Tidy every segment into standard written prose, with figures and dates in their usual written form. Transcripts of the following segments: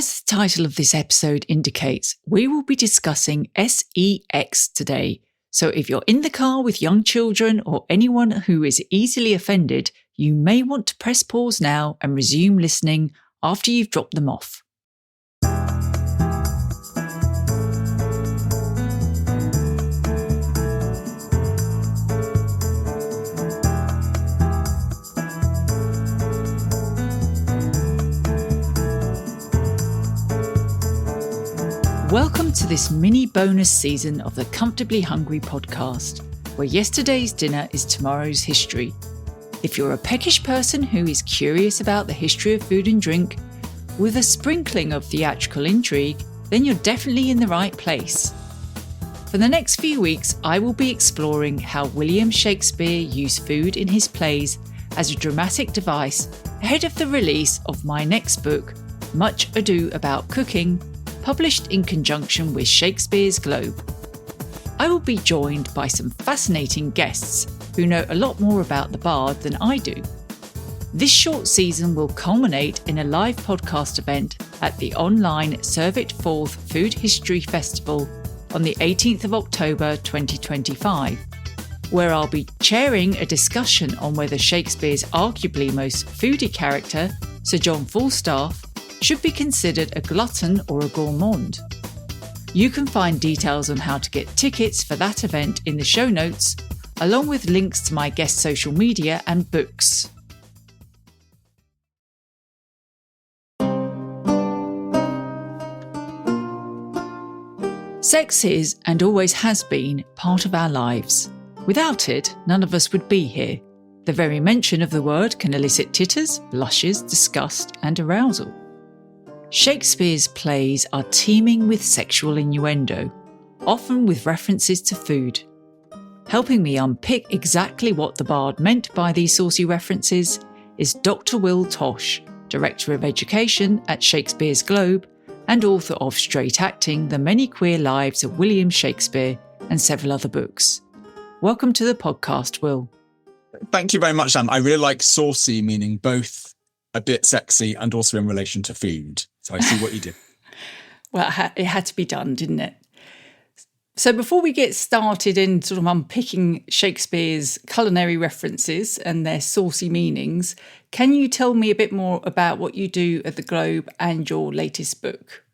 As the title of this episode indicates, we will be discussing sex today. So if you're in the car with young children or anyone who is easily offended, you may want to press pause now and resume listening after you've dropped them off. Welcome to this mini bonus season of the Comfortably Hungry podcast, where yesterday's dinner is tomorrow's history. If you're a peckish person who is curious about the history of food and drink, with a sprinkling of theatrical intrigue, then you're definitely in the right place. For the next few weeks, I will be exploring how William Shakespeare used food in his plays as a dramatic device ahead of the release of my next book, Much Ado About Cooking, published in conjunction with Shakespeare's Globe. I will be joined by some fascinating guests who know a lot more about the Bard than I do. This short season will culminate in a live podcast event at the online Serve It Forth Food History Festival on the 18th of October 2025, where I'll be chairing a discussion on whether Shakespeare's arguably most foodie character, Sir John Falstaff, should be considered a glutton or a gourmand. You can find details on how to get tickets for that event in the show notes, along with links to my guest social media and books. Sex is, and always has been, part of our lives. Without it, none of us would be here. The very mention of the word can elicit titters, blushes, disgust, and arousal. Shakespeare's plays are teeming with sexual innuendo, often with references to food. Helping me unpick exactly what the Bard meant by these saucy references is Dr. Will Tosh, Director of Education at Shakespeare's Globe and author of Straight Acting, The Many Queer Lives of William Shakespeare and several other books. Welcome to the podcast, Will. Thank you very much, Sam. I really like saucy, meaning both a bit sexy and also in relation to food. So I see what you did. Well, it had to be done, didn't it? So before we get started in sort of unpicking Shakespeare's culinary references and their saucy meanings, can you tell me a bit more about what you do at the Globe and your latest book?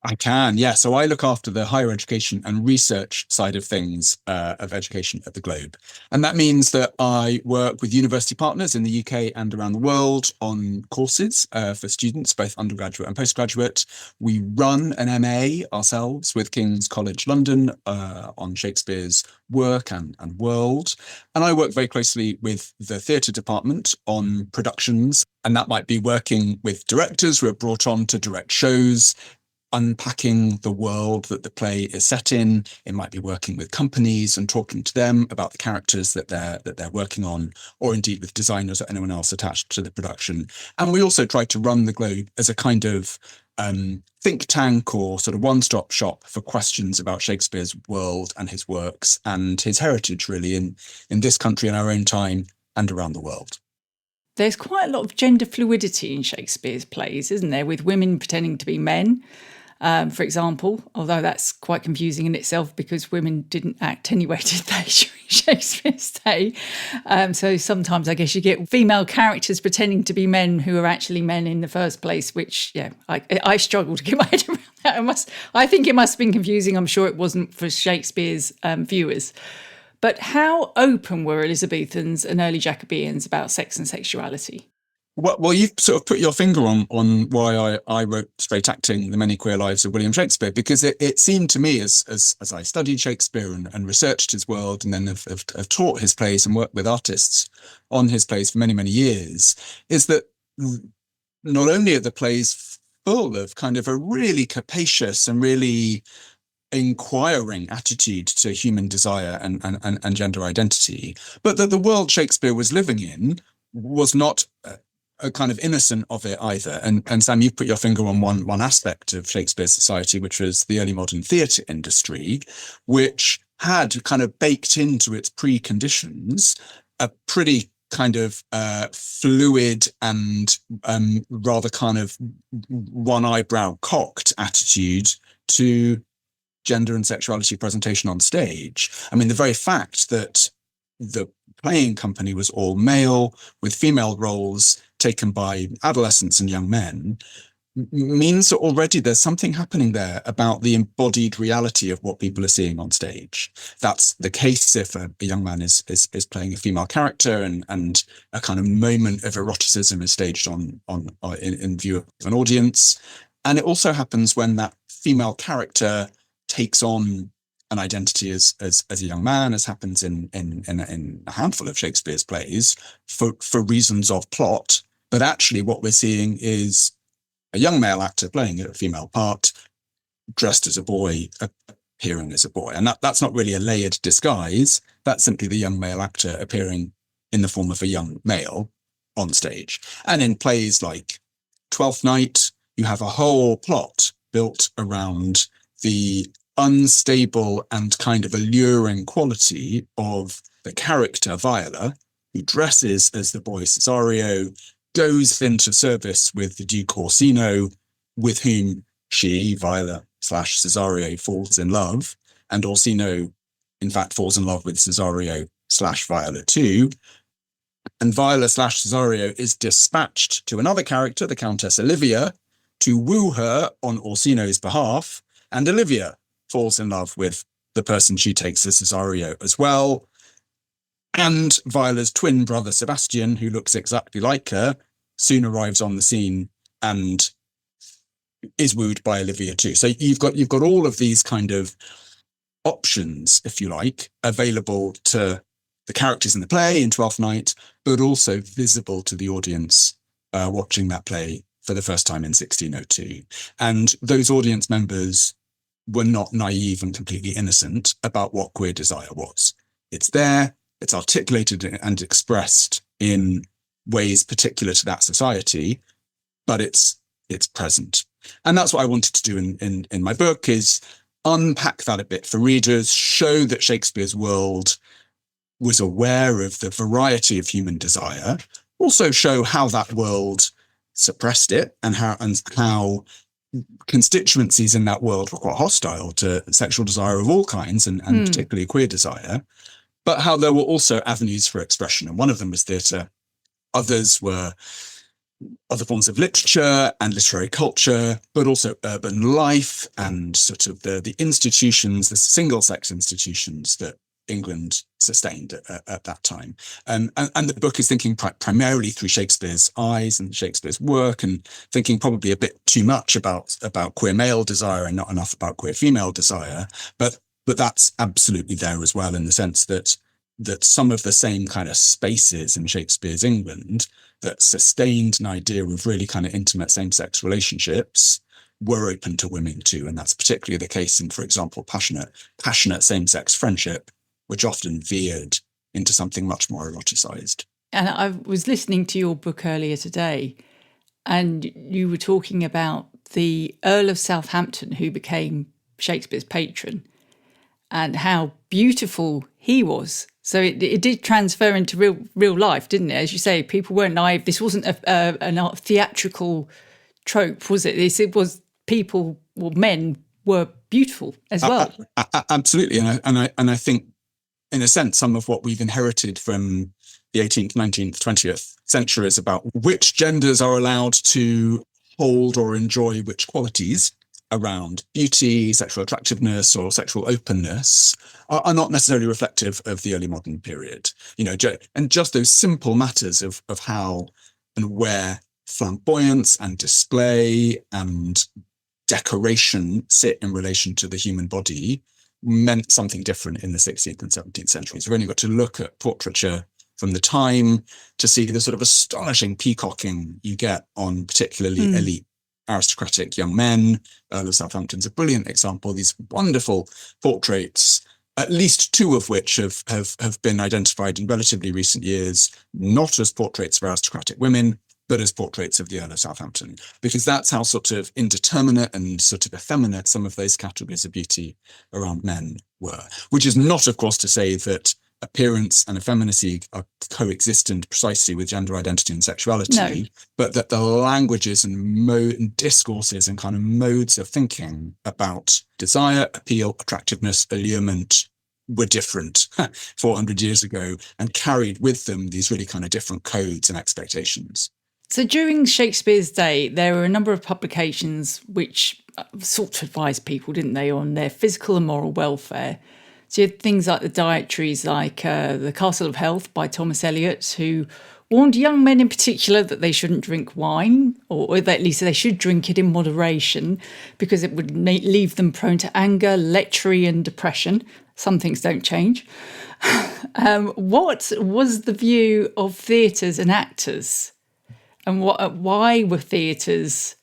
I can, yeah. So I look after the higher education and research side of things of education at the Globe. And that means that I work with university partners in the UK and around the world on courses for students, both undergraduate and postgraduate. We run an MA ourselves with King's College London on Shakespeare's work and world. And I work very closely with the theatre department on productions. And that might be working with directors who are brought on to direct shows, unpacking the world that the play is set in. It might be working with companies and talking to them about the characters that they're working on, or indeed with designers or anyone else attached to the production. And we also try to run the Globe as a kind of think tank or sort of one-stop shop for questions about Shakespeare's world and his works and his heritage, really, in this country, in our own time, and around the world. There's quite a lot of gender fluidity in Shakespeare's plays, isn't there, with women pretending to be men. For example, although that's quite confusing in itself because women didn't act anyway, did they, during Shakespeare's day? So sometimes I guess you get female characters pretending to be men who are actually men in the first place, which, yeah, I struggle to get my head around that. I think it must have been confusing. I'm sure it wasn't for Shakespeare's viewers. But how open were Elizabethans and early Jacobeans about sex and sexuality? Well, you've sort of put your finger on why I wrote Straight Acting, The Many Queer Lives of William Shakespeare, because it seemed to me as I studied Shakespeare and researched his world and then have taught his plays and worked with artists on his plays for many, many years, is that not only are the plays full of kind of a really capacious and really inquiring attitude to human desire and gender identity, but that the world Shakespeare was living in was not a kind of innocent of it either. And Sam, you've put your finger on one aspect of Shakespeare's society, which was the early modern theatre industry, which had kind of baked into its preconditions a pretty kind of fluid and rather kind of one eyebrow cocked attitude to gender and sexuality presentation on stage. I mean, the very fact that the playing company was all male with female roles taken by adolescents and young men means that already there's something happening there about the embodied reality of what people are seeing on stage. That's the case if a young man is playing a female character and a kind of moment of eroticism is staged in view of an audience. And it also happens when that female character takes on an identity as a young man, as happens in a handful of Shakespeare's plays for reasons of plot. But actually what we're seeing is a young male actor playing a female part, dressed as a boy, appearing as a boy. And that's not really a layered disguise. That's simply the young male actor appearing in the form of a young male on stage. And in plays like Twelfth Night, you have a whole plot built around the unstable and kind of alluring quality of the character Viola, who dresses as the boy Cesario, goes into service with the Duke Orsino, with whom she, Viola / Cesario, falls in love, and Orsino, in fact, falls in love with Cesario / Viola too. And Viola / Cesario is dispatched to another character, the Countess Olivia, to woo her on Orsino's behalf, and Olivia falls in love with the person she takes as Cesario as well. And Viola's twin brother, Sebastian, who looks exactly like her, soon arrives on the scene and is wooed by Olivia too. So you've got all of these kind of options, if you like, available to the characters in the play in Twelfth Night, but also visible to the audience watching that play for the first time in 1602. And those audience members were not naive and completely innocent about what queer desire was. It's there. It's articulated and expressed in ways particular to that society, but it's present. And that's what I wanted to do in my book, is unpack that a bit for readers, show that Shakespeare's world was aware of the variety of human desire, also show how that world suppressed it and how constituencies in that world were quite hostile to sexual desire of all kinds and particularly queer desire, but how there were also avenues for expression. And one of them was theatre. Others were other forms of literature and literary culture, but also urban life and sort of the institutions, the single-sex institutions that England sustained at that time. And the book is thinking primarily through Shakespeare's eyes and Shakespeare's work, and thinking probably a bit too much about queer male desire and not enough about queer female desire. But that's absolutely there as well, in the sense that some of the same kind of spaces in Shakespeare's England that sustained an idea of really kind of intimate same-sex relationships were open to women too. And that's particularly the case in, for example, passionate same-sex friendship, which often veered into something much more eroticized. And I was listening to your book earlier today, and you were talking about the Earl of Southampton, who became Shakespeare's patron, and how beautiful he was. So it did transfer into real life, didn't it? As you say, people weren't naive. This wasn't a theatrical trope, was it? It was people, well, men were beautiful as well. Absolutely, and I think, in a sense, some of what we've inherited from the 18th, 19th, 20th centuries about which genders are allowed to hold or enjoy which qualities around beauty, sexual attractiveness, or sexual openness are not necessarily reflective of the early modern period. And just those simple matters of how and where flamboyance and display and decoration sit in relation to the human body meant something different in the 16th and 17th centuries. We've only got to look at portraiture from the time to see the sort of astonishing peacocking you get on particularly elite aristocratic young men. Earl of Southampton's a brilliant example. These wonderful portraits, at least two of which have been identified in relatively recent years, not as portraits of aristocratic women, but as portraits of the Earl of Southampton, because that's how sort of indeterminate and sort of effeminate some of those categories of beauty around men were. Which is not, of course, to say that appearance and effeminacy are coexistent precisely with gender identity and sexuality, No. but that the languages and discourses and kind of modes of thinking about desire, appeal, attractiveness, allurement were different 400 years ago and carried with them these really kind of different codes and expectations. So during Shakespeare's day, there were a number of publications which sort of advised people, didn't they, on their physical and moral welfare. So you had things like the dietaries, like The Castle of Health by Thomas Eliot, who warned young men in particular that they shouldn't drink wine, or that at least they should drink it in moderation, because it would leave them prone to anger, lechery and depression. Some things don't change. What was the view of theatres and actors? And why were theatres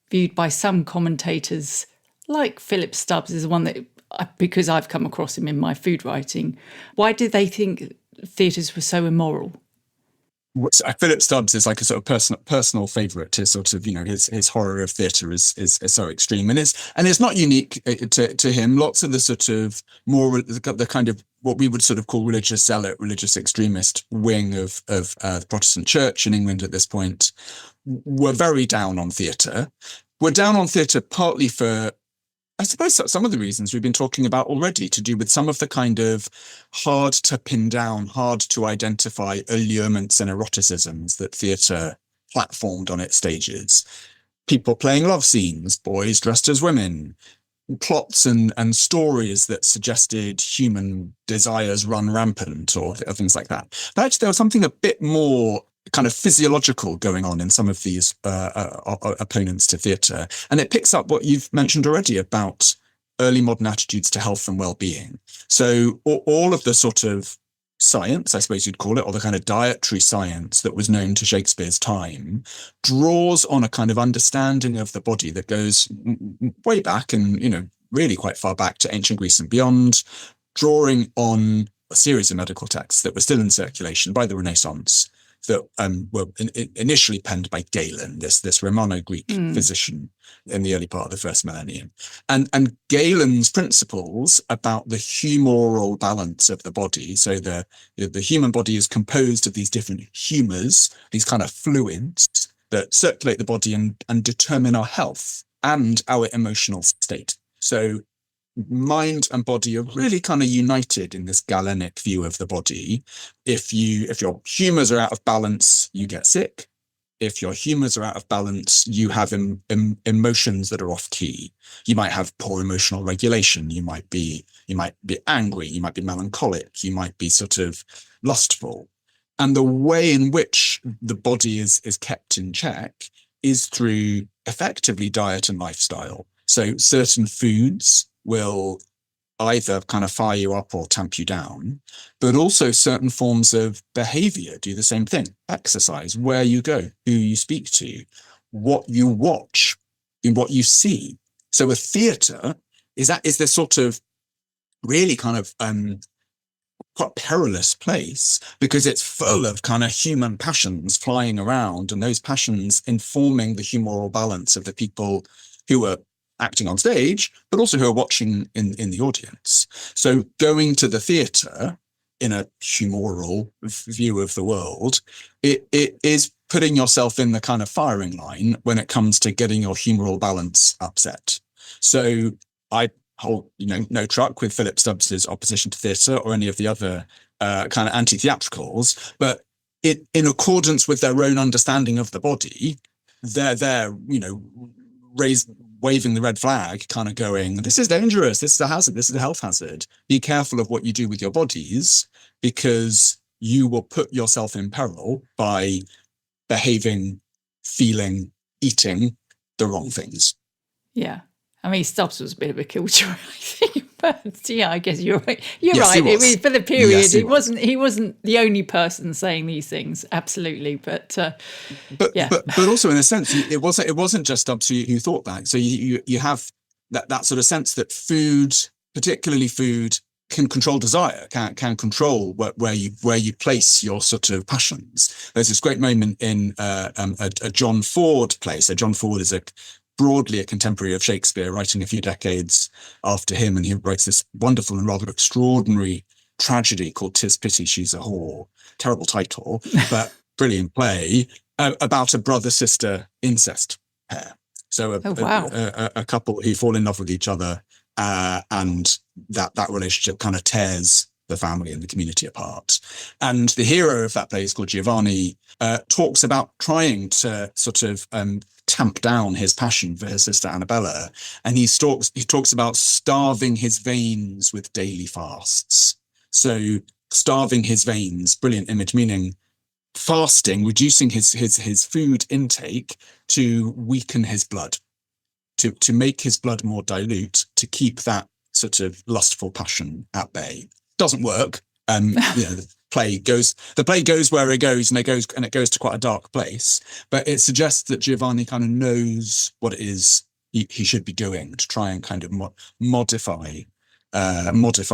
viewed by some commentators, like Philip Stubbs is the one that, because I've come across him in my food writing, why did they think theatres were so immoral? Philip Stubbs is like a sort of personal favourite. His sort of, his horror of theatre is so extreme, and it's not unique to him. Lots of the sort of more the kind of what we would sort of call religious zealot, religious extremist wing of the Protestant Church in England at this point were very down on theatre. We're down on theatre partly for, I suppose, some of the reasons we've been talking about already, to do with some of the kind of hard to pin down, hard to identify allurements and eroticisms that theatre platformed on its stages. People playing love scenes, boys dressed as women, plots and stories that suggested human desires run rampant or things like that. But actually, there was something a bit more kind of physiological going on in some of these opponents to theatre. And it picks up what you've mentioned already about early modern attitudes to health and well-being. So all of the sort of science, I suppose you'd call it, or the kind of dietary science that was known to Shakespeare's time, draws on a kind of understanding of the body that goes way back and, really quite far back to ancient Greece and beyond, drawing on a series of medical texts that were still in circulation by the Renaissance, that were initially penned by Galen, this Romano-Greek physician in the early part of the first millennium. And Galen's principles about the humoral balance of the body, so the human body is composed of these different humors, these kind of fluids that circulate the body and determine our health and our emotional state. So mind and body are really kind of united in this Galenic view of the body. If your humors are out of balance, you get sick. If your humors are out of balance, you have emotions that are off key. You might have poor emotional regulation. You might be angry. You might be melancholic. You might be sort of lustful. And the way in which the body is kept in check is through effectively diet and lifestyle. So certain foods will either kind of fire you up or tamp you down, but also certain forms of behavior do the same thing. Exercise, where you go, who you speak to, what you watch, and what you see. So a theatre is this sort of really kind of quite perilous place, because it's full of kind of human passions flying around, and those passions informing the humoral balance of the people who are acting on stage, but also who are watching in the audience. So going to the theatre in a humoral view of the world, it is putting yourself in the kind of firing line when it comes to getting your humoral balance upset. So I hold no truck with Philip Stubbs's opposition to theatre or any of the other kind of anti-theatricals, but in accordance with their own understanding of the body, they're waving the red flag, kind of going, this is dangerous, this is a hazard, this is a health hazard. Be careful of what you do with your bodies, because you will put yourself in peril by behaving, feeling, eating the wrong things. Yeah. I mean, Stubbs was a bit of a killjoy, I think. But yeah, I guess you're right. You're Yes, right. he was. For the period, Yes, he wasn't the only person saying these things. Absolutely, but yeah. But also in a sense, it wasn't just Stubbs who thought that. So you have that sort of sense that food, particularly food, can control desire, can control where you place your sort of passions. There's this great moment in a John Ford play. So John Ford is broadly a contemporary of Shakespeare, writing a few decades after him, and he writes this wonderful and rather extraordinary tragedy called "'Tis Pity She's a Whore." Terrible title, but brilliant play about a brother-sister incest pair. So Oh, wow. a couple who fall in love with each other, and that relationship kind of tears the family and the community apart. And the hero of that play is called Giovanni, talks about trying to sort of tamp down his passion for his sister Annabella. And he talks about starving his veins with daily fasts. So starving his veins, brilliant image, meaning fasting, reducing his food intake to weaken his blood, to make his blood more dilute, to keep that sort of lustful passion at bay. Doesn't work. The play goes where it goes, and it goes to quite a dark place. But it suggests that Giovanni kind of knows what it is he should be doing to try and kind of modify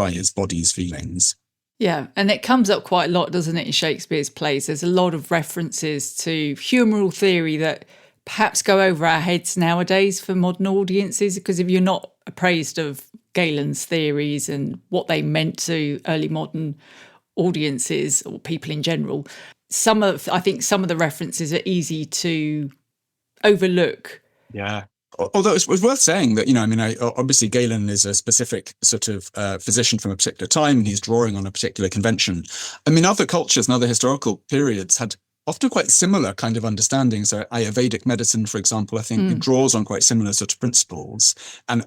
his body's feelings. Yeah, and it comes up quite a lot, doesn't it, in Shakespeare's plays? There's a lot of references to humoral theory that perhaps go over our heads nowadays for modern audiences, because if you're not appraised of Galen's theories and what they meant to early modern audiences or people in general, I think some of the references are easy to overlook. Yeah. Although it was worth saying that, obviously Galen is a specific sort of physician from a particular time, and he's drawing on a particular convention. I mean, other cultures and other historical periods had often quite similar kind of understandings. So Ayurvedic medicine, for example, I think it draws on quite similar sort of principles, and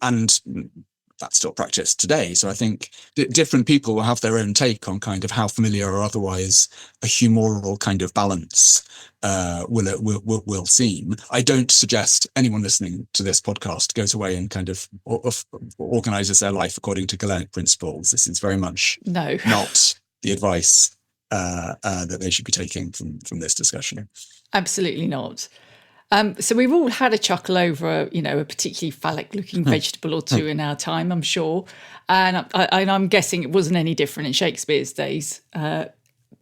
that's still practiced today. So I think different people will have their own take on kind of how familiar or otherwise a humoral kind of balance will seem. I don't suggest anyone listening to this podcast goes away and kind of organizes their life according to Galenic principles. This is very much not the advice that they should be taking from this discussion. Absolutely not. So we've all had a chuckle over, a particularly phallic-looking vegetable or two in our time, I'm sure. And I'm guessing it wasn't any different in Shakespeare's days.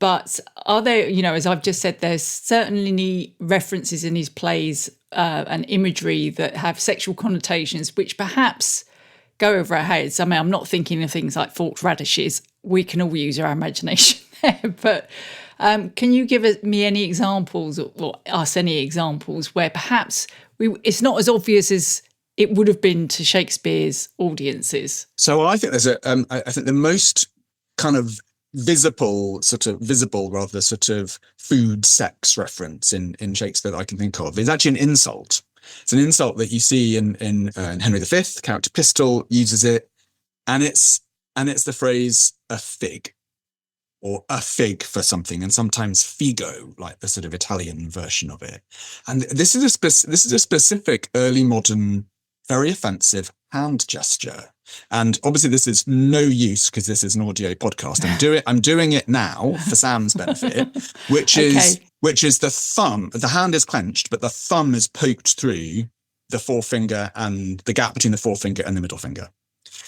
But are there, as I've just said, there's certainly references in his plays and imagery that have sexual connotations, which perhaps go over our heads. I mean, I'm not thinking of things like forked radishes. We can all use our imagination there, but... can you give me any examples, or us any examples, where perhaps it's not as obvious as it would have been to Shakespeare's audiences? So I think I think the most kind of visible food sex reference in Shakespeare that I can think of is actually an insult. It's an insult that you see in Henry V. The character Pistol uses it, and it's the phrase "a fig," or "a fig" for something, and sometimes "figo," like the sort of Italian version of it. And this is a specific early modern, very offensive hand gesture. And obviously this is no use because this is an audio podcast. I'm doing it now for Sam's benefit, which is the thumb. The hand is clenched, but the thumb is poked through the forefinger and the gap between the forefinger and the middle finger.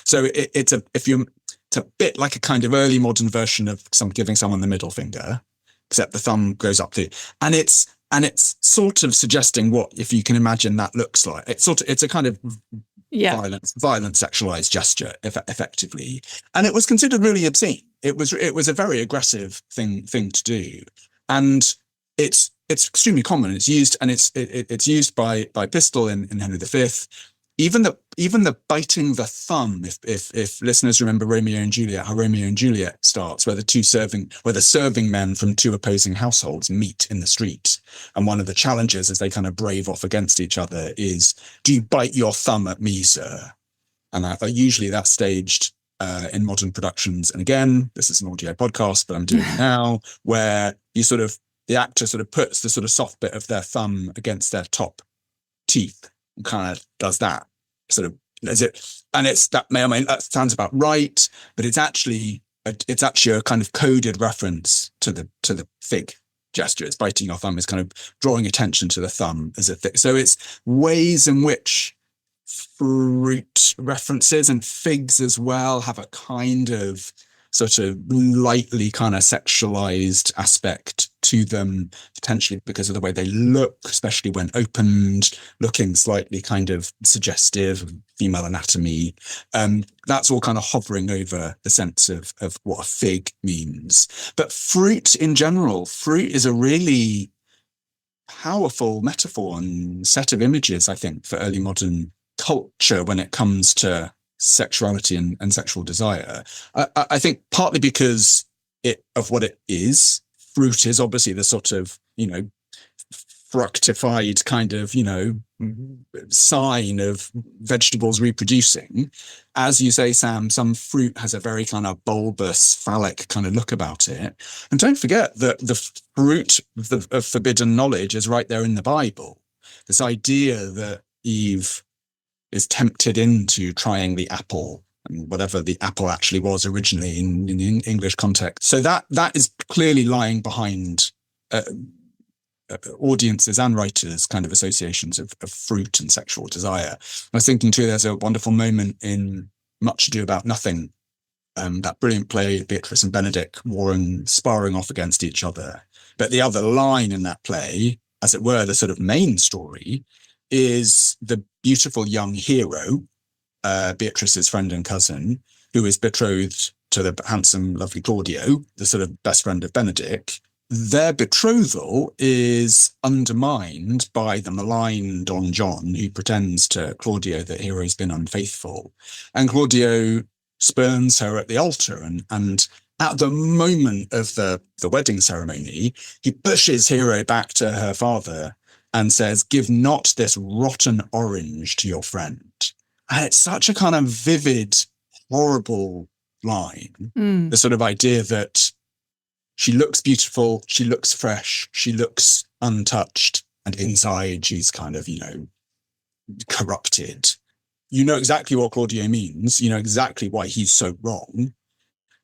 So it's a bit like a kind of early modern version of giving someone the middle finger, except the thumb goes up to, and it's sort of suggesting what, if you can imagine, that looks like. It's a kind of violent sexualized gesture, effectively, and it was considered really obscene. It was a very aggressive thing to do, and it's extremely common. It's used used by Pistol in Henry V. Even the biting the thumb, if listeners remember Romeo and Juliet, how Romeo and Juliet starts, where the serving men from two opposing households meet in the street, and one of the challenges as they kind of brave off against each other is, "Do you bite your thumb at me, sir?" And usually that's staged in modern productions. And again, this is an audio podcast, but I'm doing it now, where the actor sort of puts the sort of soft bit of their thumb against their top teeth and kind of does that sort of as it, and that sounds about right, but it's actually a kind of coded reference to the fig gesture. It's biting your thumb is kind of drawing attention to the thumb as a thing. So it's ways in which fruit references and figs as well have a kind of sort of lightly kind of sexualized aspect to them, potentially because of the way they look, especially when opened, looking slightly kind of suggestive of female anatomy. That's all kind of hovering over the sense of what a fig means. But fruit in general, fruit is a really powerful metaphor and set of images, I think, for early modern culture when it comes to sexuality and sexual desire. I think partly because of what it is. Fruit is obviously the sort of, fructified kind of, sign of vegetables reproducing. As you say, Sam, some fruit has a very kind of bulbous, phallic kind of look about it. And don't forget that the fruit of forbidden knowledge is right there in the Bible. This idea that Eve is tempted into trying the apple, and whatever the apple actually was originally in English context. So that is clearly lying behind audiences and writers' kind of associations of fruit and sexual desire. I was thinking too, there's a wonderful moment in Much Ado About Nothing, that brilliant play, Beatrice and Benedick sparring off against each other. But the other line in that play, as it were, the sort of main story, is the beautiful young hero, Beatrice's friend and cousin, who is betrothed to the handsome, lovely Claudio, the sort of best friend of Benedick. Their betrothal is undermined by the malign Don John, who pretends to Claudio that Hero's been unfaithful. And Claudio spurns her at the altar. And at the moment of the wedding ceremony, he pushes Hero back to her father and says, "Give not this rotten orange to your friend." And it's such a kind of vivid, horrible line. The sort of idea that she looks beautiful, she looks fresh, she looks untouched, and inside she's kind of, corrupted. You know exactly what Claudio means. You know exactly why he's so wrong,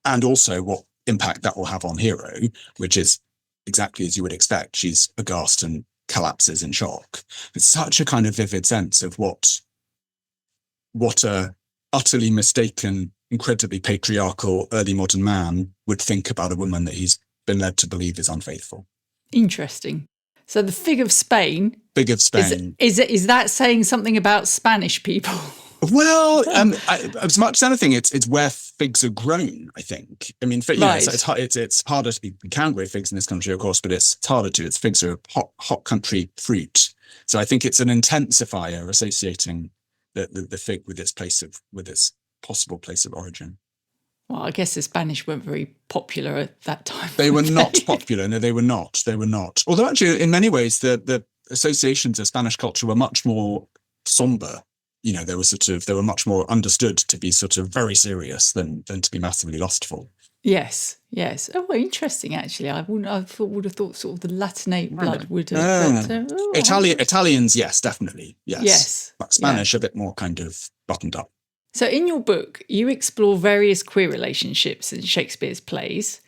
and also what impact that will have on Hero, which is exactly as you would expect. She's aghast and collapses in shock. It's such a kind of vivid sense of what a utterly mistaken, incredibly patriarchal early modern man would think about a woman that he's been led to believe is unfaithful. Interesting. So the fig of Spain. Fig of Spain. Is that saying something about Spanish people? Well, as much as anything, it's where figs are grown, I think. I mean, Right. it's harder to be. We can grow figs in this country, of course, but it's harder to. Figs are a hot country fruit. So I think it's an intensifier associating the fig with its possible place of origin. Well, I guess the Spanish weren't very popular at that time. They were not popular. No, they were not. They were not. Although actually, in many ways, the associations of Spanish culture were much more somber. They were much more understood to be sort of very serious than to be massively lustful. Yes. Oh, well, interesting. Actually, I would have thought sort of the Latinate blood would have. Italians, yes, definitely, Yes. But Spanish, a bit more kind of buttoned up. So, in your book, you explore various queer relationships in Shakespeare's plays.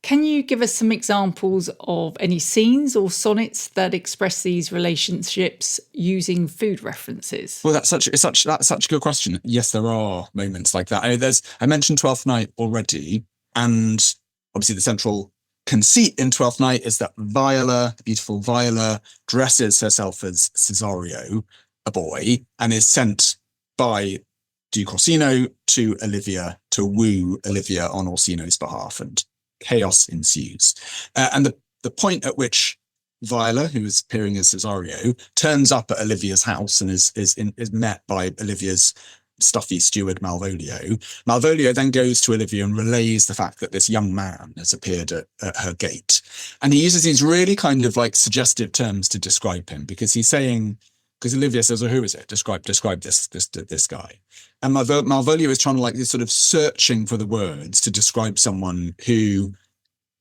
Can you give us some examples of any scenes or sonnets that express these relationships using food references? Well, that's such a good question. Yes, there are moments like that. I mentioned Twelfth Night already, and obviously the central conceit in Twelfth Night is that Viola, the beautiful Viola, dresses herself as Cesario, a boy, and is sent by Duke Orsino to Olivia to woo Olivia on Orsino's behalf, and chaos ensues. And the point at which Viola, who is appearing as Cesario, turns up at Olivia's house and is met by Olivia's stuffy steward Malvolio. Malvolio then goes to Olivia and relays the fact that this young man has appeared at her gate. And he uses these really kind of like suggestive terms to describe him, because Olivia says, "Oh, who is it? Describe this guy." And Malvolio is trying to, like, this sort of searching for the words to describe someone who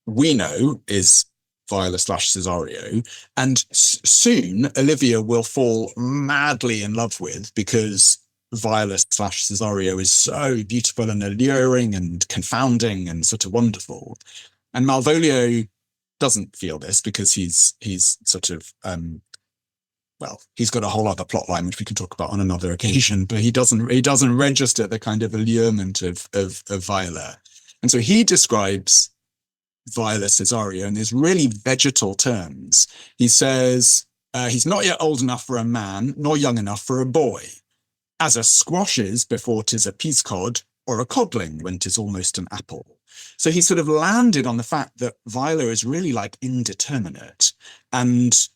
we know is Viola / Cesario, and soon Olivia will fall madly in love with, because Viola / Cesario is so beautiful and alluring and confounding and sort of wonderful. And Malvolio doesn't feel this, because he's sort of he's got a whole other plot line which we can talk about on another occasion, but he doesn't register the kind of allurement of Viola. And so he describes Viola Cesario in these really vegetal terms. He says, he's not yet old enough for a man, nor young enough for a boy, as a squash is before 'tis a peascod, or a codling when 'tis almost an apple. So he sort of landed on the fact that Viola is really like indeterminate. And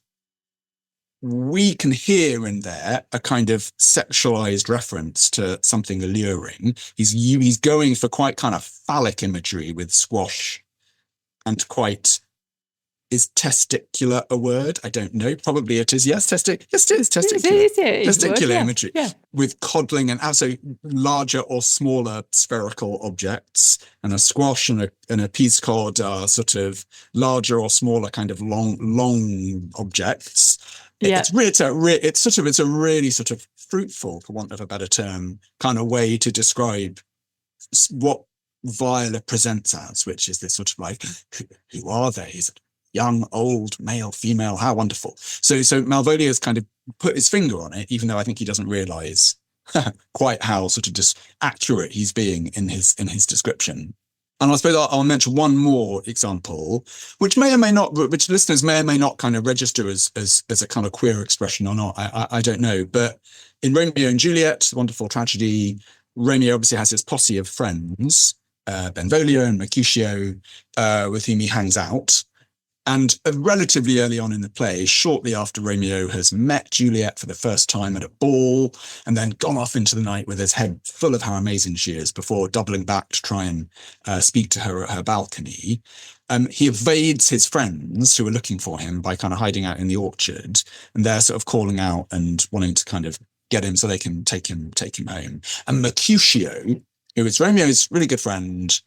we can hear in there a kind of sexualized reference to something alluring. He's going for quite kind of phallic imagery with squash, and quite, is testicular a word? I don't know. Probably it is. Yes, yes, it is. Testicular. Testicular imagery. Yeah. With coddling and also larger or smaller spherical objects. And a squash and a peascod are sort of larger or smaller kind of long objects. Yeah. It's a really sort of fruitful, for want of a better term, kind of way to describe what Viola presents as, which is this sort of like, who are they? Is it young, old, male, female? How wonderful. So Malvolio's kind of put his finger on it, even though I think he doesn't realize quite how sort of just accurate he's being in his description. And I suppose I'll mention one more example, which listeners may or may not kind of register as a kind of queer expression or not. I don't know. But in Romeo and Juliet, the wonderful tragedy, Romeo obviously has his posse of friends, Benvolio and Mercutio, with whom he hangs out. And relatively early on in the play, shortly after Romeo has met Juliet for the first time at a ball, and then gone off into the night with his head full of how amazing she is before doubling back to try and speak to her at her balcony, he evades his friends who are looking for him by kind of hiding out in the orchard, and they're sort of calling out and wanting to kind of get him so they can take him home. And Mercutio, who is Romeo's really good friend,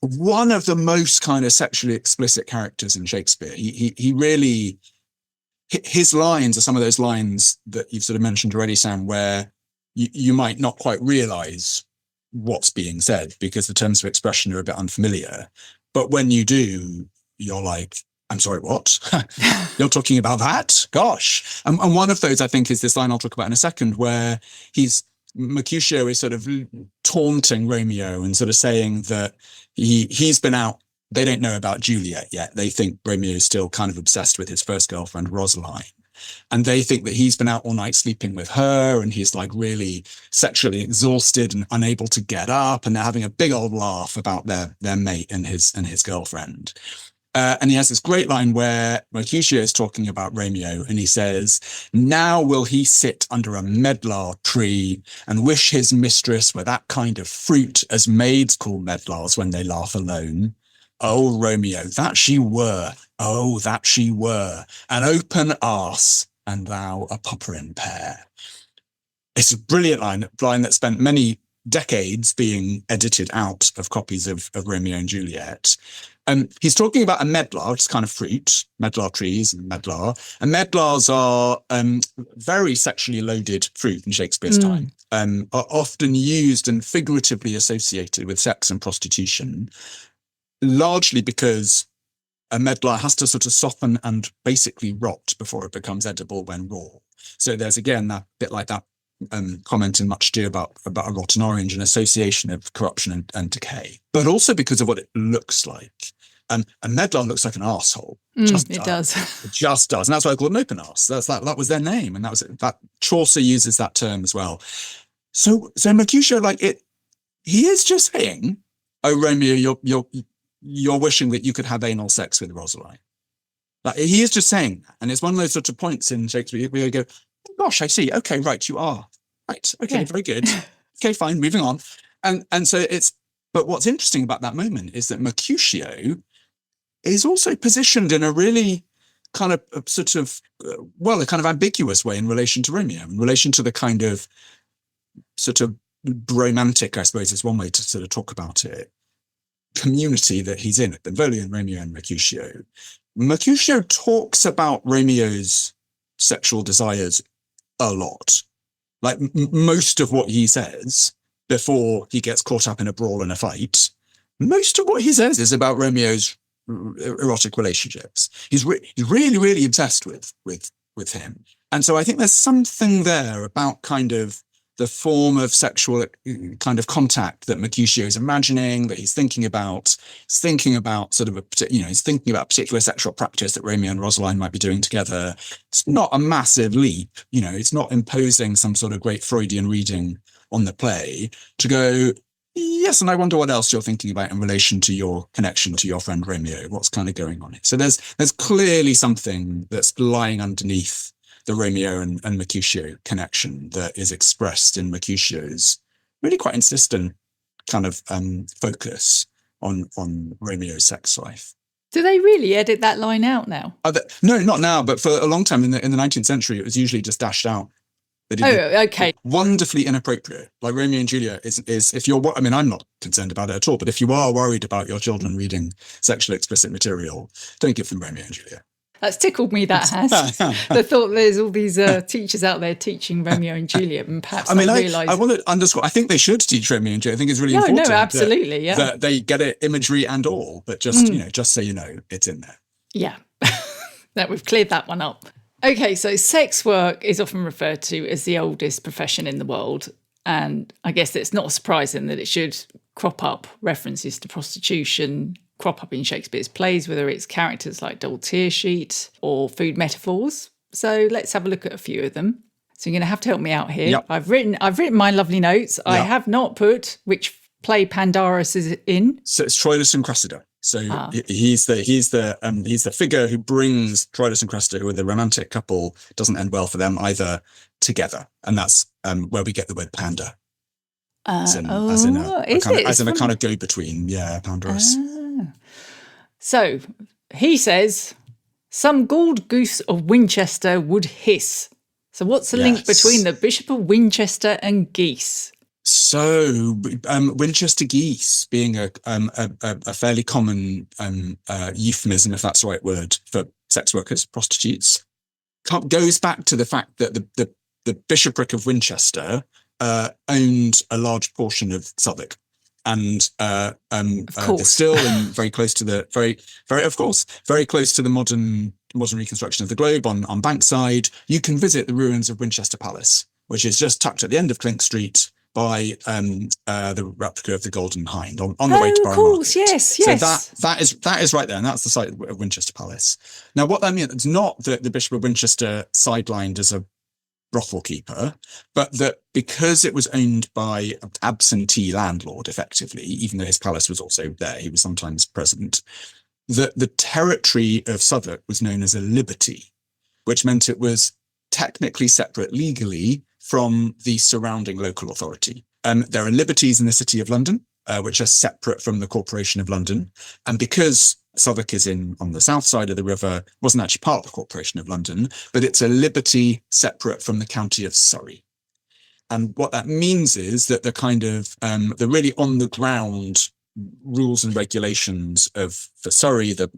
one of the most kind of sexually explicit characters in Shakespeare. He really, his lines are some of those lines that you've sort of mentioned already, Sam, where you might not quite realize what's being said because the terms of expression are a bit unfamiliar. But when you do, you're like, I'm sorry, what? You're talking about that? Gosh. And one of those, I think, is this line I'll talk about in a second, where Mercutio is sort of taunting Romeo and sort of saying that he's been out. They don't know about Juliet yet. They think Romeo is still kind of obsessed with his first girlfriend, Rosaline. And they think that he's been out all night sleeping with her and he's like really sexually exhausted and unable to get up. And they're having a big old laugh about their mate and his girlfriend. And he has this great line where Mercutio is talking about Romeo and he says, now will he sit under a medlar tree and wish his mistress were that kind of fruit as maids call medlars when they laugh alone. Oh, Romeo, that she were. Oh, that she were. An open arse and thou a popperin pear. It's a brilliant line that spent many decades being edited out of copies of Romeo and Juliet. He's talking about a medlar, which is kind of fruit, medlar trees and medlar. And medlars are very sexually loaded fruit in Shakespeare's time, are often used and figuratively associated with sex and prostitution, largely because a medlar has to sort of soften and basically rot before it becomes edible when raw. So there's, again, that bit like that comment in Much Ado about a rotten orange, an association of corruption and decay, but also because of what it looks like. A medlar looks like an arsehole. It does. It just does. And that's why I called an open arse. That was their name. And that Chaucer uses that term as well. So Mercutio, he is just saying, oh, Romeo, you're wishing that you could have anal sex with Rosaline. He is just saying that. And it's one of those sort of points in Shakespeare where you go, oh, gosh, I see. Okay, right, you are. Right. Okay, yeah. Very good. Okay, fine, moving on. And so but what's interesting about that moment is that Mercutio is also positioned in a really kind of a kind of ambiguous way in relation to Romeo, in relation to the kind of sort of romantic, I suppose is one way to sort of talk about it, community that he's in, Benvolio and Romeo and Mercutio. Mercutio talks about Romeo's sexual desires a lot. Like most of what he says before he gets caught up in a brawl and a fight, most of what he says is about Romeo's erotic relationships. He's really, really obsessed with him. And so I think there's something there about kind of the form of sexual kind of contact that Mercutio is imagining, that he's thinking about. He's thinking about sort of he's thinking about a particular sexual practice that Romeo and Rosaline might be doing together. It's not a massive leap, it's not imposing some sort of great Freudian reading on the play to go, yes, and I wonder what else you're thinking about in relation to your connection to your friend Romeo. What's kind of going on here? So there's clearly something that's lying underneath the Romeo and Mercutio connection that is expressed in Mercutio's really quite insistent kind of focus on Romeo's sex life. Do they really edit that line out now? No, not now, but for a long time in the 19th century, it was usually just dashed out. Okay. Wonderfully inappropriate. Like Romeo and Juliet is if you're, I'm not concerned about it at all, but if you are worried about your children reading sexually explicit material, don't give them Romeo and Juliet. That's tickled me, that has. The thought there's all these teachers out there teaching Romeo and Juliet, and perhaps I want to underscore, I think they should teach Romeo and Juliet. I think it's really important. No, absolutely, that they get it, imagery and all, but just, just so you know, it's in there. Yeah, that we've cleared that one up. Okay, so sex work is often referred to as the oldest profession in the world, and I guess it's not surprising that it should crop up references to prostitution, crop up in Shakespeare's plays, whether it's characters like Double Tearsheet or food metaphors. So let's have a look at a few of them. So you're going to have to help me out here. Yep. I've written my lovely notes. Yep. I have not put which play Pandarus is in. So it's Troilus and Cressida. So he's the figure who brings Troilus and Cressida, who are the romantic couple. Doesn't end well for them either together, and that's where we get the word panda. As in a kind of go-between, Pandarus. So he says, some galled goose of Winchester would hiss. So what's the link between the Bishop of Winchester and geese? So Winchester geese being a fairly common euphemism, if that's the right word, for sex workers, prostitutes, goes back to the fact that the bishopric of Winchester owned a large portion of Southwark. And they're still very close to the very close to the modern reconstruction of the globe on Bankside. You can visit the ruins of Winchester Palace, which is just tucked at the end of Clink Street by the replica of the Golden Hind on the way to Borough Market. Yes. So that is right there, and that's the site of Winchester Palace. Now, what that means, it's not that the Bishop of Winchester sidelined as a brothel keeper, but that because it was owned by an absentee landlord, effectively, even though his palace was also there, he was sometimes present, that the territory of Southwark was known as a liberty, which meant it was technically separate legally from the surrounding local authority. There are liberties in the City of London, which are separate from the Corporation of London. And because Southwark is on the south side of the river, wasn't actually part of the Corporation of London, but it's a liberty separate from the county of Surrey. And what that means is that the kind of the really on the ground rules and regulations for Surrey, the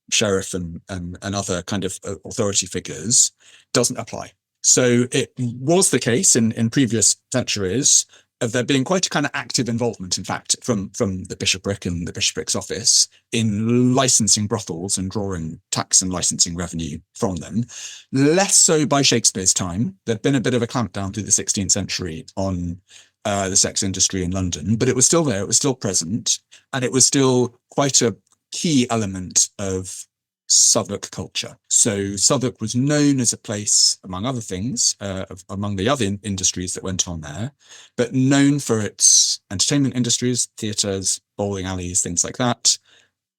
sheriff and other kind of authority figures, doesn't apply. So it was the case in previous centuries of there being quite a kind of active involvement, in fact, from the bishopric and the bishopric's office in licensing brothels and drawing tax and licensing revenue from them. Less so by Shakespeare's time. There'd been a bit of a clampdown through the 16th century on the sex industry in London, but it was still there, it was still present, and it was still quite a key element of Southwark culture. So Southwark was known as a place, among other things, among the other industries that went on there, but known for its entertainment industries, theatres, bowling alleys, things like that,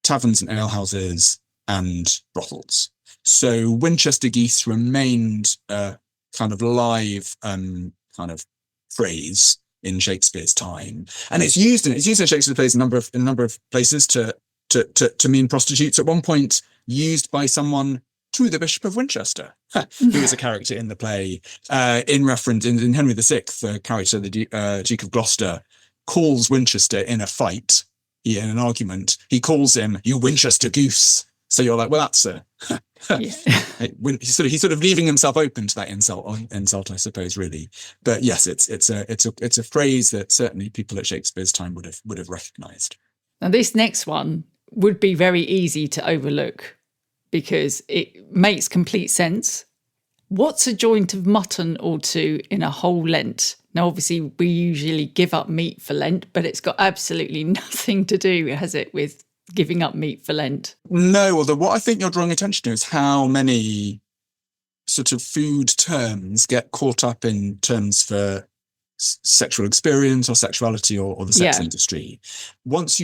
taverns and alehouses, and brothels. So Winchester geese remained a kind of live kind of phrase in Shakespeare's time, and it's used in Shakespeare's plays in a number of places to mean prostitutes. At one point, used by someone to the Bishop of Winchester, who is a character in the play, in reference in Henry VI. The character, the Duke of Gloucester, calls Winchester in a fight, in an argument. He calls him "you Winchester goose." So you're like, well, that's he's sort of leaving himself open to that insult, I suppose, really. But yes, it's a phrase that certainly people at Shakespeare's time would have recognised. Now, this next one would be very easy to overlook because it makes complete sense. What's a joint of mutton or two in a whole Lent? Now, obviously, we usually give up meat for Lent, but it's got absolutely nothing to do, has it, with giving up meat for Lent? No, although what I think you're drawing attention to is how many sort of food terms get caught up in terms for sexual experience or sexuality or the sex industry. Once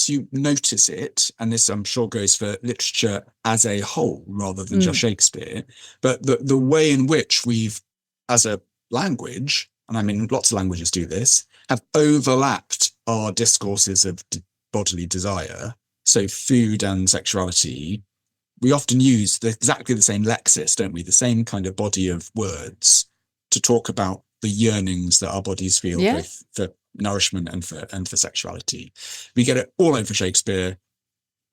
you notice it, and this I'm sure goes for literature as a whole rather than just Shakespeare, but the way in which we've, as a language, and I mean lots of languages do this, have overlapped our discourses of bodily desire. So food and sexuality, we often use exactly the same lexis, don't we? The same kind of body of words to talk about the yearnings that our bodies feel both for nourishment and for sexuality. We get it all over Shakespeare.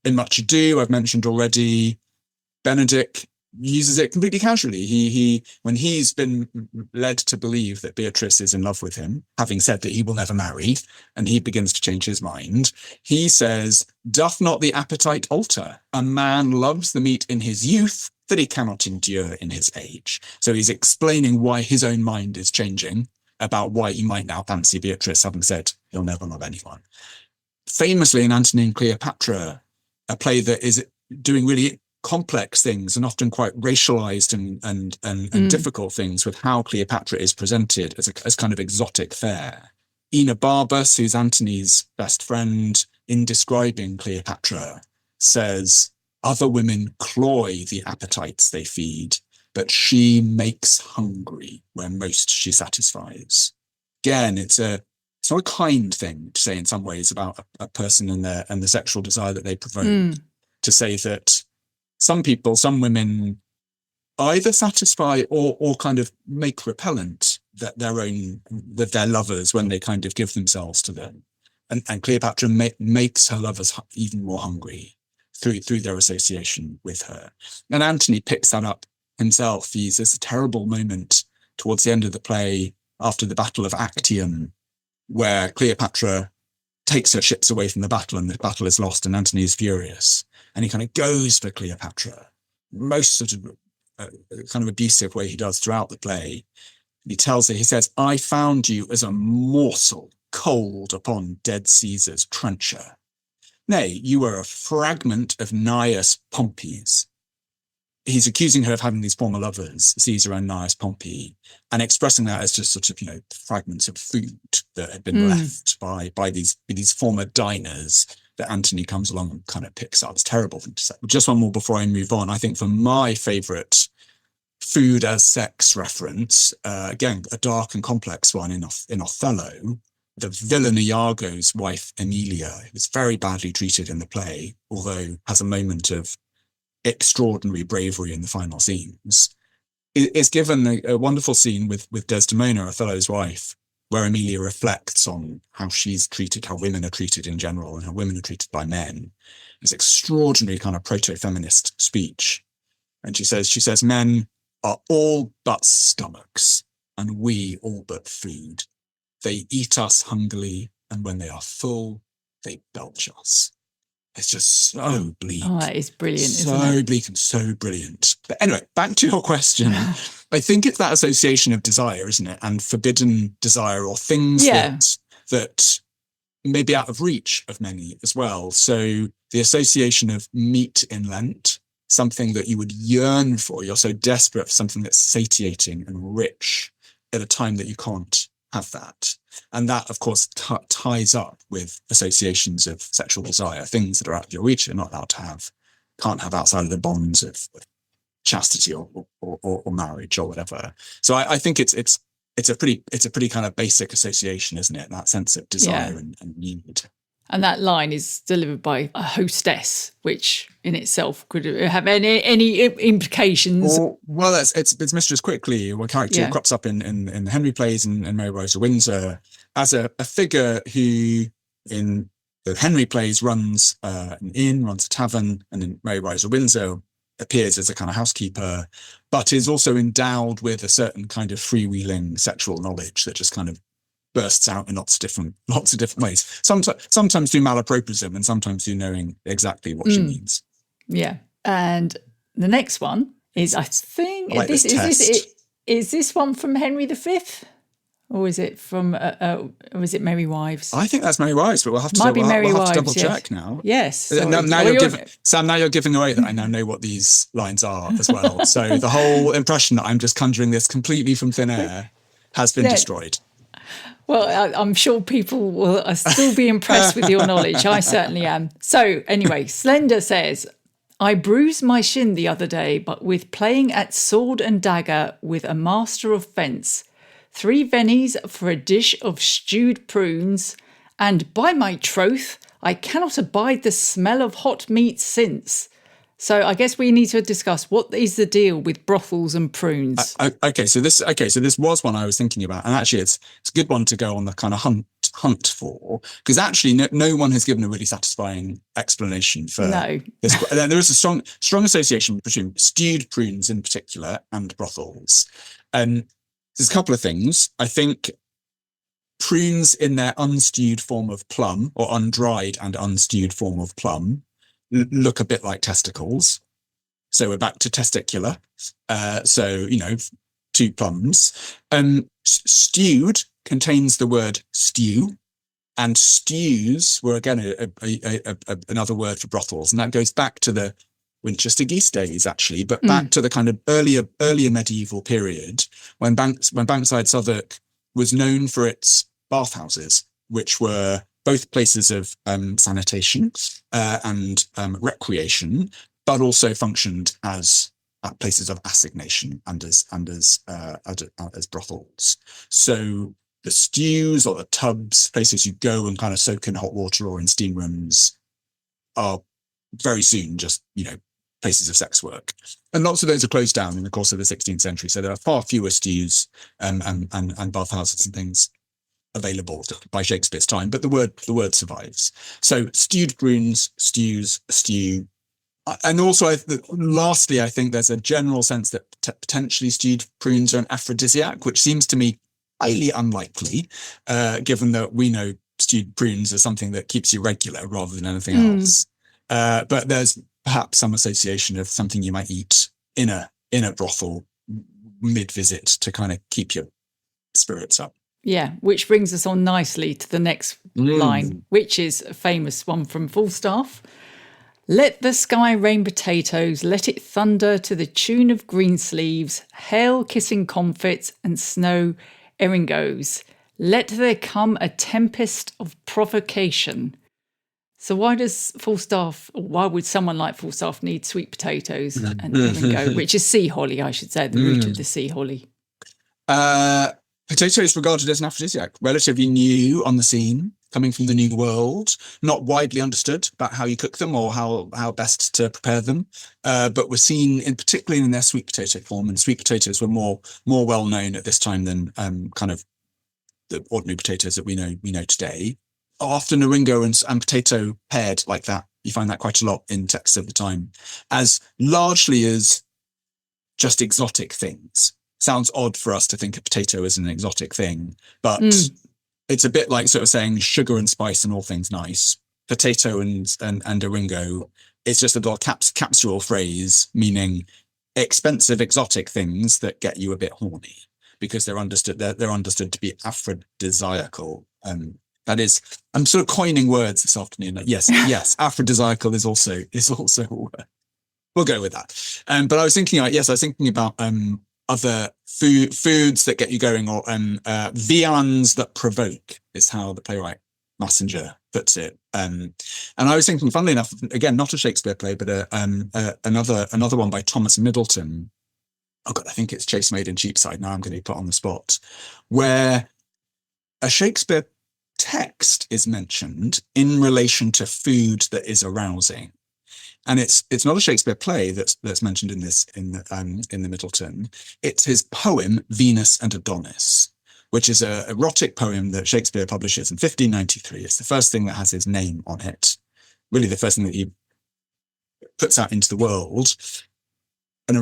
In Much Ado, I've mentioned already, Benedict uses it completely casually. He when he's been led to believe that Beatrice is in love with him, having said that he will never marry, and he begins to change his mind, he says, "Doth not the appetite alter? A man loves the meat in his youth that he cannot endure in his age." So he's explaining why his own mind is changing about why he might now fancy Beatrice, having said he'll never love anyone. Famously in Antony and Cleopatra, a play that is doing really complex things and often quite racialized and difficult things with how Cleopatra is presented as kind of exotic fare. Enobarbus, who's Antony's best friend, in describing Cleopatra, says, "Other women cloy the appetites they feed, but she makes hungry where most she satisfies." Again, it's not a kind thing to say in some ways about a person and the sexual desire that they provoke. To say that some women either satisfy or kind of make repellent that their lovers when they kind of give themselves to them. And Cleopatra makes her lovers even more hungry through their association with her. And Antony picks that up himself. There's a terrible moment towards the end of the play after the Battle of Actium, where Cleopatra takes her ships away from the battle and the battle is lost and Antony is furious. And he kind of goes for Cleopatra, most sort of kind of abusive way he does throughout the play. He tells her, he says, "I found you as a morsel cold upon dead Caesar's trencher. Nay, you were a fragment of Gnaeus Pompey's." He's accusing her of having these former lovers, Caesar and Gnaeus Pompey, and expressing that as just sort of, fragments of food that had been left by these former diners that Antony comes along and kind of picks up. It's a terrible thing to say. Just one more before I move on. I think for my favourite food as sex reference, again, a dark and complex one in Othello, the villain Iago's wife, Emilia, who was very badly treated in the play, although has a moment of extraordinary bravery in the final scenes, is given a wonderful scene with Desdemona, Othello's wife, where Emilia reflects on how she's treated, how women are treated in general, and how women are treated by men. It's extraordinary kind of proto-feminist speech. And she says, "Men are all but stomachs, and we all but food. They eat us hungrily, and when they are full, they belch us." It's just so bleak. Oh, that is brilliant, isn't it? So bleak and so brilliant. But anyway, back to your question. I think it's that association of desire, isn't it? And forbidden desire, or things that may be out of reach of many as well. So the association of meat in Lent, something that you would yearn for. You're so desperate for something that's satiating and rich at a time that you can't have that. And that, of course, ties up with associations of sexual desire, things that are out of your reach, you're not allowed to have, can't have outside of the bonds of chastity or marriage or whatever. So I think it's a pretty kind of basic association, isn't it? That sense of desire and need. And that line is delivered by a hostess, which in itself could have any implications. Well, it's Mistress Quickly, a character who crops up in the Henry plays and Mary Rose of Windsor as a figure who in the Henry plays runs an inn, runs a tavern, and in Mary Rose of Windsor appears as a kind of housekeeper, but is also endowed with a certain kind of freewheeling sexual knowledge that just kind of bursts out in lots of different ways. Sometimes through malapropism and sometimes through knowing exactly what she means. Yeah. And the next one I think I like this test. Is this one from Henry V? Or is it from, or is it Merry Wives? I think that's Merry Wives, but we'll have to, Might be Merry we'll have to Wives, double check now. Yes. Sorry. Now you're giving, Sam, now you're giving away that I now know what these lines are as well. So the whole impression that I'm just conjuring this completely from thin air has been destroyed. Well, I'm sure people will still be impressed with your knowledge. I certainly am. So anyway, Slender says, I bruised my shin the other day, but with playing at sword and dagger with a master of fence, 3 pennies for a dish of stewed prunes, and by my troth, I cannot abide the smell of hot meat since. So I guess we need to discuss what is the deal with brothels and prunes. Okay, so this was one I was thinking about, and actually it's a good one to go on the kind of hunt for, because actually no one has given a really satisfying explanation for this. There is a strong association between stewed prunes in particular and brothels. There's a couple of things. I think prunes in their unstewed form of plum, or undried and unstewed form of plum, look a bit like testicles. So we're back to testicular. So, 2 plums. Stewed contains the word stew, and stews were again another word for brothels. And that goes back to the Winchester geese days, actually, but back to the kind of earlier medieval period when Bankside Southwark was known for its bathhouses, which were both places of sanitation and recreation, but also functioned as places of assignation and as brothels. So the stews or the tubs, places you go and kind of soak in hot water or in steam rooms, are very soon just places of sex work. And lots of those are closed down in the course of the 16th century. So there are far fewer stews and bathhouses and things available by Shakespeare's time, but the word survives. So stewed prunes, stews, stew. And also, lastly, I think there's a general sense that potentially stewed prunes are an aphrodisiac, which seems to me highly unlikely, given that we know stewed prunes are something that keeps you regular rather than anything else. But there's perhaps some association of something you might eat in a brothel mid-visit to kind of keep your spirits up. Yeah, which brings us on nicely to the next line, which is a famous one from Falstaff. Let the sky rain potatoes, let it thunder to the tune of Greensleeves, hail kissing comfits and snow eringoes. Let there come a tempest of provocation. So why would someone like Falstaff need sweet potatoes and eringo, which is sea holly, I should say, the root of the sea holly? Potato is regarded as an aphrodisiac, relatively new on the scene, coming from the New World, not widely understood about how you cook them or how best to prepare them, but were seen particularly in their sweet potato form, and sweet potatoes were more well known at this time than kind of the ordinary potatoes that we know today. Often eringo and potato paired like that. You find that quite a lot in texts of the time, as largely as just exotic things. Sounds odd for us to think of potato as an exotic thing, but it's a bit like sort of saying sugar and spice and all things nice. Potato and eringo, it's just a little capsule phrase meaning expensive exotic things that get you a bit horny, because they're understood to be aphrodisiacal. That is, I'm sort of coining words this afternoon. Yes, aphrodisiacal is also a word. We'll go with that. But I was thinking about other foods that get you going, or viands that provoke, is how the playwright Massinger puts it. And I was thinking, funnily enough, again, not a Shakespeare play, but another one by Thomas Middleton. Oh God, I think it's Chase Made in Cheapside. Now I'm going to be put on the spot, where a Shakespeare text is mentioned in relation to food that is arousing. And it's not a Shakespeare play that's mentioned in the Middleton. It's his poem Venus and Adonis, which is an erotic poem that Shakespeare publishes in 1593. It's the first thing that has his name on it. Really, the first thing that he puts out into the world. And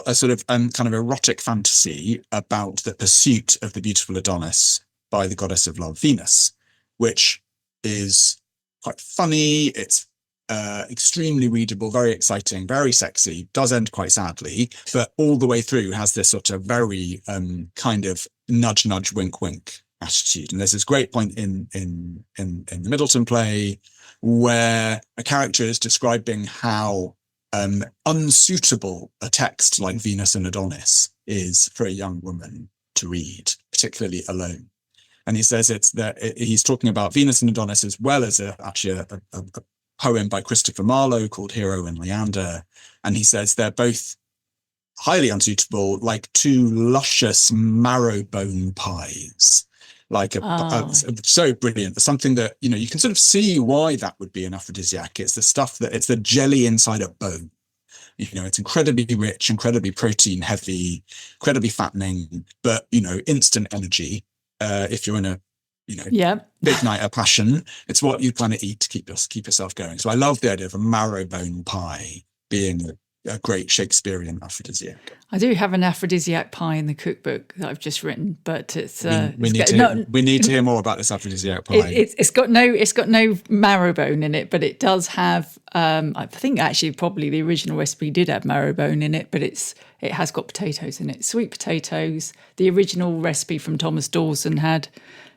a sort of kind of erotic fantasy about the pursuit of the beautiful Adonis by the goddess of love, Venus, which is quite funny. It's extremely readable, very exciting, very sexy, does end quite sadly, but all the way through has this sort of very kind of nudge, nudge, wink, wink attitude. And there's this great point in the Middleton play where a character is describing how unsuitable a text like Venus and Adonis is for a young woman to read, particularly alone. And he says he's talking about Venus and Adonis as well as actually a poem by Christopher Marlowe called Hero and Leander. And he says they're both highly unsuitable, like two luscious marrow-bone pies. Like so brilliant. Something that, you can sort of see why that would be an aphrodisiac. It's the stuff it's the jelly inside a bone. It's incredibly rich, incredibly protein heavy, incredibly fattening, but, instant energy. If you're in a, big night of passion, it's what you kind of eat to keep yourself going. So I love the idea of a marrow-bone pie being a great Shakespearean aphrodisiac. I do have an aphrodisiac pie in the cookbook that I've just written, but it's we need to hear more about this aphrodisiac pie. It's got no marrowbone in it, but it does have. I think actually probably the original recipe did have marrowbone in it, but it has got potatoes in it, sweet potatoes. The original recipe from Thomas Dawson had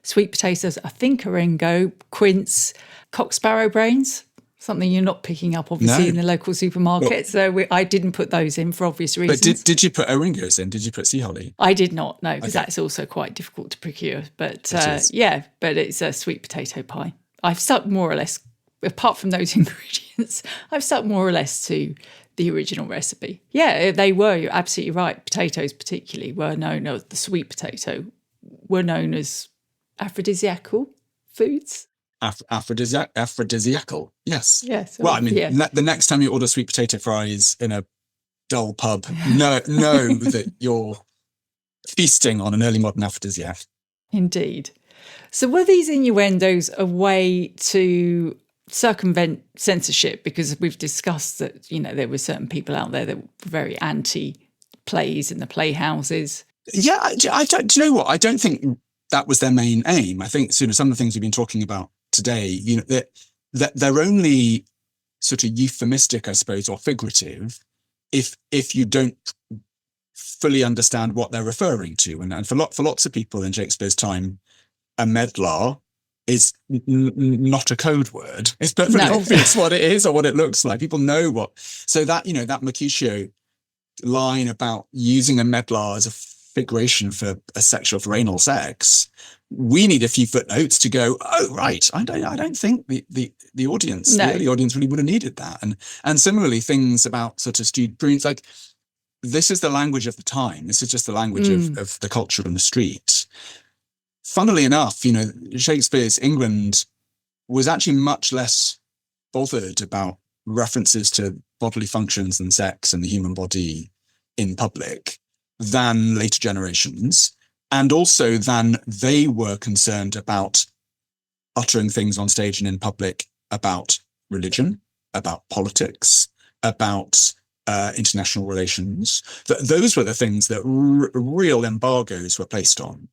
sweet potatoes, I think orengo, quince, cock sparrow brains. Something you're not picking up, obviously, in the local supermarket. So I didn't put those in for obvious reasons. But did you put oringos in? Did you put sea holly? I did not, no, because that's also quite difficult to procure. But but it's a sweet potato pie. I've stuck more or less, apart from those ingredients, I've stuck more or less to the original recipe. Yeah, they were, you're absolutely right. Potatoes particularly were known, the sweet potato, were known as aphrodisiacal foods. Aphrodisiacal, yes. Yes. Well, I mean, the next time you order sweet potato fries in a dull pub, know that you're feasting on an early modern aphrodisiac. Indeed. So were these innuendos a way to circumvent censorship? Because we've discussed that, there were certain people out there that were very anti-plays in the playhouses. Yeah, do you know what? I don't think that was their main aim. I think some of the things we've been talking about today, that they're only sort of euphemistic, I suppose, or figurative, if you don't fully understand what they're referring to. And for lots of people in Shakespeare's time, a medlar is not a code word. It's perfectly obvious what it is or what it looks like. People know what. So that that Mercutio line about using a medlar as a figuration for anal sex, we need a few footnotes to go, oh right, I don't think the audience, the early audience really would have needed that. And similarly, things about sort of stewed prunes, like this is the language of the time. This is just the language of the culture on the street. Funnily enough, Shakespeare's England was actually much less bothered about references to bodily functions and sex and the human body in public than later generations, and also than they were concerned about uttering things on stage and in public about religion, about politics, about international relations. Those were the things that real embargoes were placed on.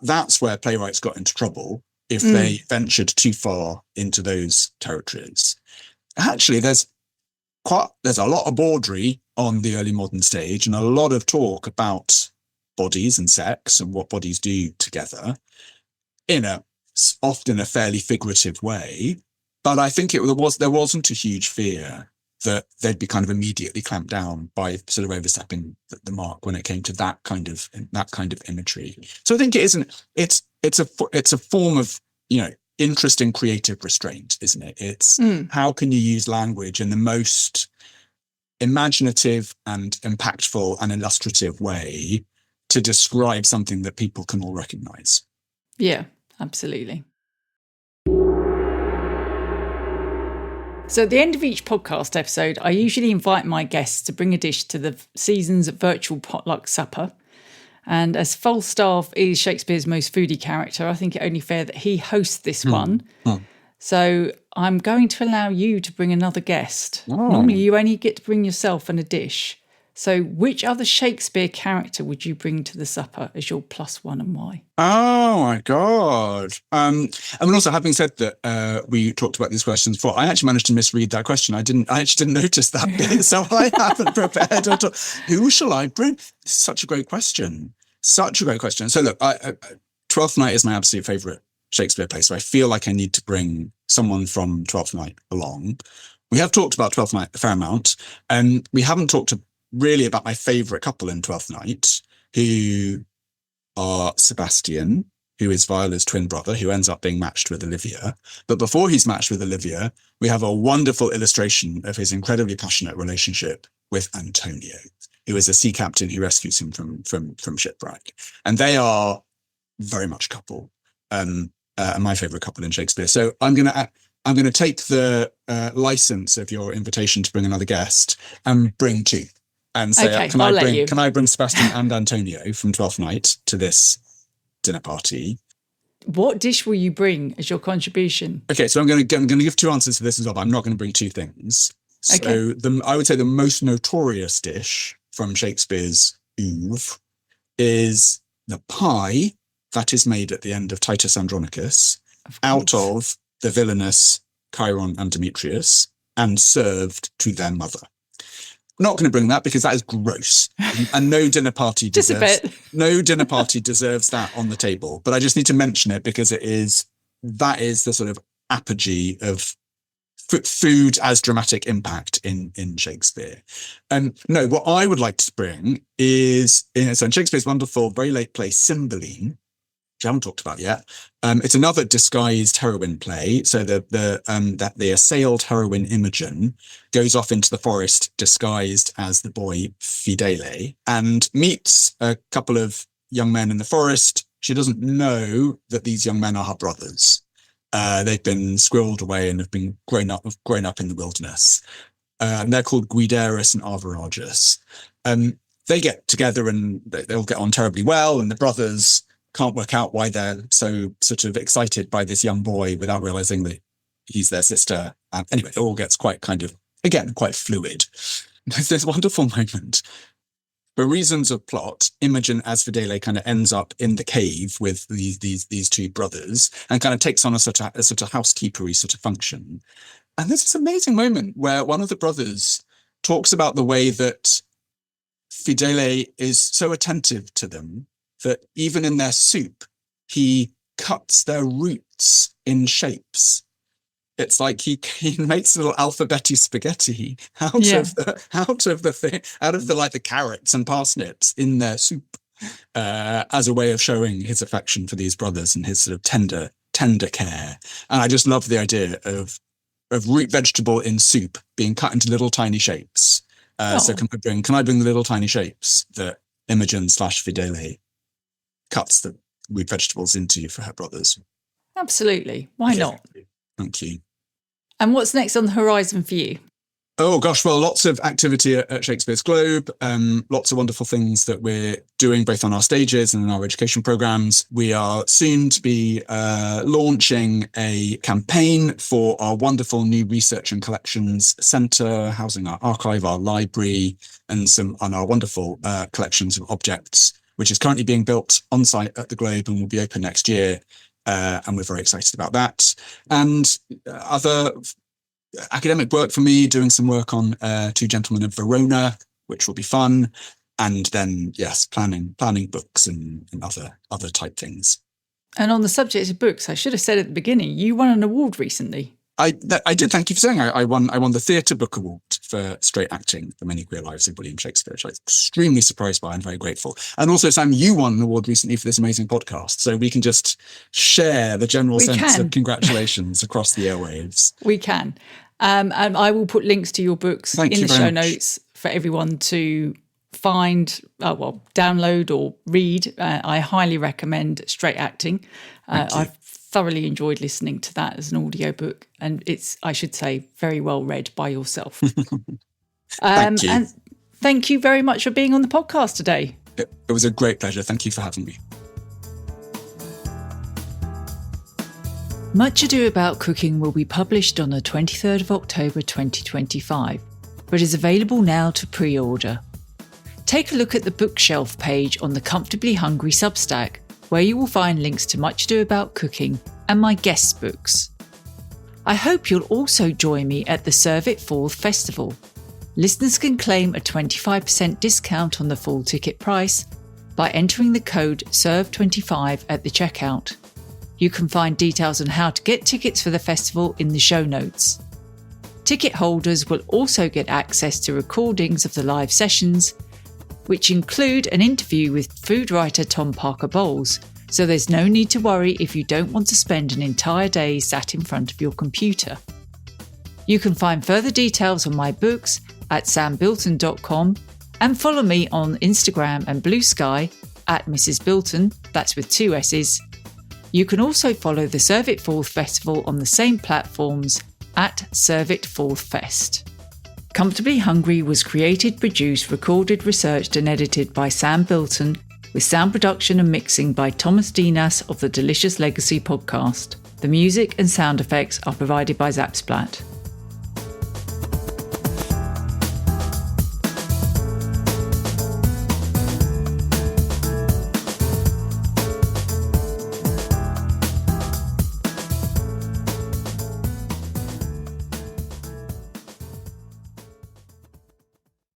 That's where playwrights got into trouble if they ventured too far into those territories. Actually, there's a lot of bawdry on the early modern stage and a lot of talk about bodies and sex and what bodies do together in often a fairly figurative way. But I think there wasn't a huge fear that they'd be kind of immediately clamped down by sort of overstepping the mark when it came to that kind of imagery. So I think it's a form of interesting creative restraint, isn't it? It's how can you use language in the most imaginative and impactful and illustrative way to describe something that people can all recognize. Yeah, absolutely. So at the end of each podcast episode, I usually invite my guests to bring a dish to the season's virtual potluck supper. And as Falstaff is Shakespeare's most foodie character, I think it only fair that he hosts this one. So I'm going to allow you to bring another guest. Normally you only get to bring yourself and a dish, So which other Shakespeare character would you bring to the supper as your +1 and why? Oh my God. And also, having said that, we talked about these questions before, I actually managed to misread that question. I actually didn't notice that bit, so I haven't prepared at all. Who shall I bring? Such a great question. Such a great question. So look, Twelfth Night is my absolute favourite Shakespeare play, so I feel like I need to bring someone from Twelfth Night along. We have talked about Twelfth Night a fair amount, and we haven't talked really about my favourite couple in Twelfth Night, who are Sebastian, who is Viola's twin brother, who ends up being matched with Olivia. But before he's matched with Olivia, we have a wonderful illustration of his incredibly passionate relationship with Antonio, who is a sea captain who rescues him from shipwreck. And they are very much a couple, my favourite couple in Shakespeare. So I'm going to take the license of your invitation to bring another guest and bring two. And say, okay, can I bring Sebastian and Antonio from Twelfth Night to this dinner party? What dish will you bring as your contribution? Okay, so I'm going to give two answers to this as well, but I'm not going to bring two things. So I would say the most notorious dish from Shakespeare's oeuvre is the pie that is made at the end of Titus Andronicus out of the villainous Chiron and Demetrius and served to their mother. Not going to bring that because that is gross, and no dinner party deserves that on the table. But I just need to mention it because that is the sort of apogee of food as dramatic impact in Shakespeare. No, what I would like to bring is in Shakespeare's wonderful, very late play Cymbeline, which I haven't talked about yet. It's another disguised heroine play. So the assailed heroine Imogen goes off into the forest disguised as the boy Fidele and meets a couple of young men in the forest. She doesn't know that these young men are her brothers. They've been squirreled away and have been grown up in the wilderness. And they're called Guiderus and Arviragus. They get together and they'll get on terribly well, and the brothers can't work out why they're so sort of excited by this young boy without realizing that he's their sister. And anyway, it all gets quite fluid. There's this wonderful moment. For reasons of plot, Imogen as Fidele kind of ends up in the cave with these two brothers and kind of takes on a sort of housekeepery sort of function. And there's this amazing moment where one of the brothers talks about the way that Fidele is so attentive to them that even in their soup, he cuts their roots in shapes. It's like he makes little alphabetti spaghetti out of the carrots and parsnips in their soup, as a way of showing his affection for these brothers and his sort of tender care. And I just love the idea of root vegetable in soup being cut into little tiny shapes. So can I bring the little tiny shapes that Imogen / Fidele cuts the root vegetables into for her brothers? Absolutely. Why not? Thank you. And what's next on the horizon for you? Oh gosh, well, lots of activity at Shakespeare's Globe, lots of wonderful things that we're doing both on our stages and in our education programmes. We are soon to be launching a campaign for our wonderful new research and collections centre, housing our archive, our library, and our wonderful collections of objects, which is currently being built on site at the Globe and will be open next year. And we're very excited about that. And other academic work for me, doing some work on Two Gentlemen of Verona, which will be fun. And then, yes, planning books and other type things. And on the subject of books, I should have said at the beginning, you won an award recently. I did. Thank you for saying. I won the Theatre Book Award for Straight Acting: The Many Queer Lives of William Shakespeare, which I was extremely surprised by and very grateful. And also, Sam, you won an award recently for this amazing podcast, so we can just share the general sense of congratulations across the airwaves. We can, and I will put links to your books in the show notes for everyone to find, download or read. I highly recommend Straight Acting. I've thoroughly enjoyed listening to that as an audiobook, and it's, I should say, very well read by yourself. Thank you. And thank you very much for being on the podcast today. It was a great pleasure. Thank you for having me. Much Ado About Cooking will be published on the 23rd of October 2025, but is available now to pre-order. take a look at the bookshelf page on the Comfortably Hungry Substack, where you will find links to Much Ado About Cooking and my guests' books. I hope you'll also join me at the Serve It Forth Festival. Listeners can claim a 25% discount on the full ticket price by entering the code SERVE25 at the checkout. You can find details on how to get tickets for the festival in the show notes. Ticket holders will also get access to recordings of the live sessions, which include an interview with food writer Tom Parker Bowles, so there's no need to worry if you don't want to spend an entire day sat in front of your computer. You can find further details on my books at sambilton.com and follow me on Instagram and Blue Sky at Mrs. Bilton, that's with 2 S's. You can also follow the Serve It Forth Festival on the same platforms at Serve It Forth Fest. Comfortably Hungry was created, produced, recorded, researched and edited by Sam Bilton, with sound production and mixing by Thomas Dinas of the Delicious Legacy podcast. The music and sound effects are provided by Zapsplat.